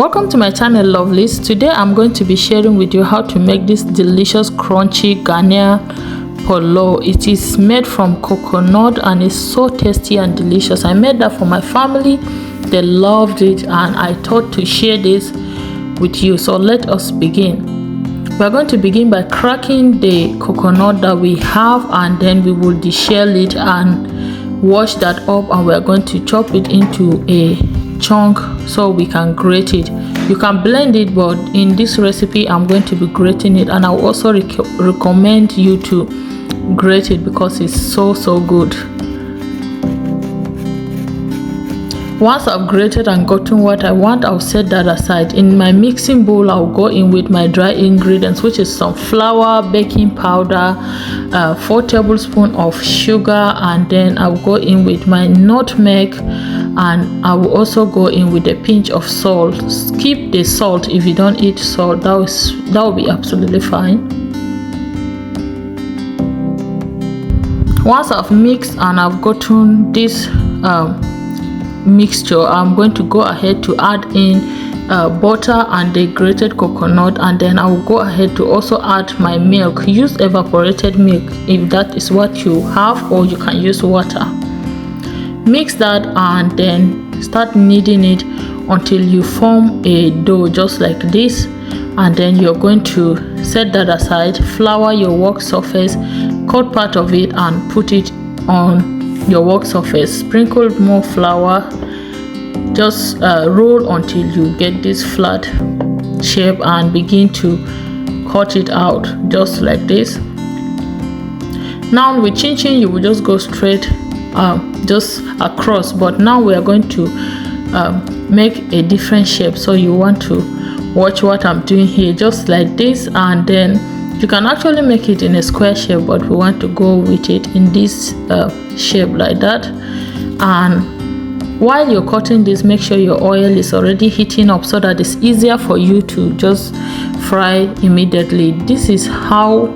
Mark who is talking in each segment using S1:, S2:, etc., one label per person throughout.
S1: Welcome to my channel, lovelies. Today I'm going to be sharing with you how to make this delicious crunchy Ghanaian Poloo. It is made from coconut and it's so tasty and delicious. I made that for my family. They loved it and I thought to share this with you. So let us begin. We're going to begin by cracking the coconut that we have, and then we will deshell it and wash that up, and we're going to chop it into a chunk so we can grate it. You can blend it, but in this recipe I'm going to be grating it, and I will also recommend you to grate it because it's so good. Once I've grated and gotten what I want, I'll set that aside. In my mixing bowl, I'll go in with my dry ingredients, which is some flour, baking powder, 4 tablespoons of sugar, and then I'll go in with my nutmeg, and I will also go in with a pinch of salt. Skip the salt if you don't eat salt. That will be absolutely fine. Once I've mixed and I've gotten this mixture, I'm going to go ahead to add in butter and the grated coconut, and then I will go ahead to also add my milk. Use evaporated milk if that is what you have, or you can use water. Mix that and then start kneading it until you form a dough just like this, and then you're going to set that aside. Flour your work surface, cut part of it and put it on your work surface. Sprinkle more flour, just roll until you get this flat shape and begin to cut it out just like this. Now with chin chin you will just go straight just across, but now we are going to make a different shape, so you want to watch what I'm doing here, just like this, and then you can actually make it in a square shape, but we want to go with it in this shape like that. And while you're cutting this, make sure your oil is already heating up so that it's easier for you to just fry immediately. This is how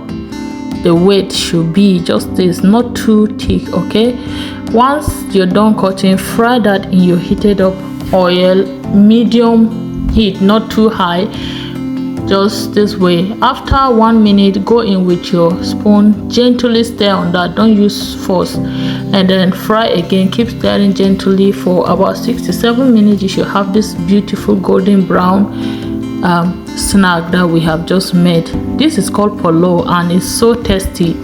S1: the weight should be, just this, not too thick. Okay, once you're done cutting, fry that in your heated up oil, medium heat, not too high, just this way. After 1 minute, go in with your spoon, gently stir on that, don't use force, and then fry again. Keep stirring gently for about 6 to 7 minutes. You should have this beautiful golden brown snack that we have just made. This is called Poloo and it's so tasty.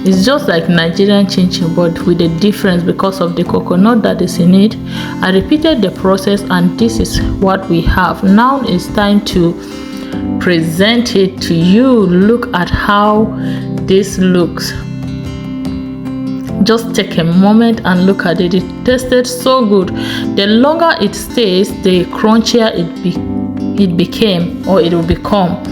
S1: It's just like Nigerian chin chin, but with a difference because of the coconut that is in it. I repeated the process and this is what we have. Now it's time to present it to you. Look at how this looks. Just take a moment and look at it. It tasted so good. The longer it stays, the crunchier it became, or it will become.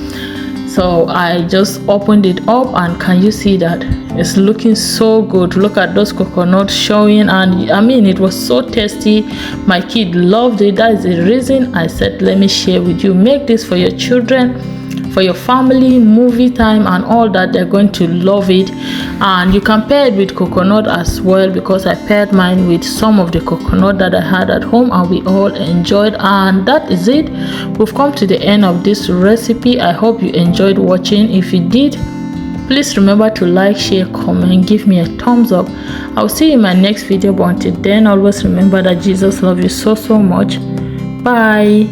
S1: So I just opened it up and can you see that it's looking so good? Look at those coconuts showing, and I mean it was so tasty. My kid loved it. That is the reason I said let me share with you. Make this for your children, for your family, movie time and all that. They're going to love it. And you can pair it with coconut as well, because I paired mine with some of the coconut that I had at home and we all enjoyed. And that is it. We've come to the end of this recipe. I hope you enjoyed watching. If you did, please remember to like, share, comment, give me a thumbs up. I'll see you in my next video, but until then, always remember that Jesus loves you so much. Bye.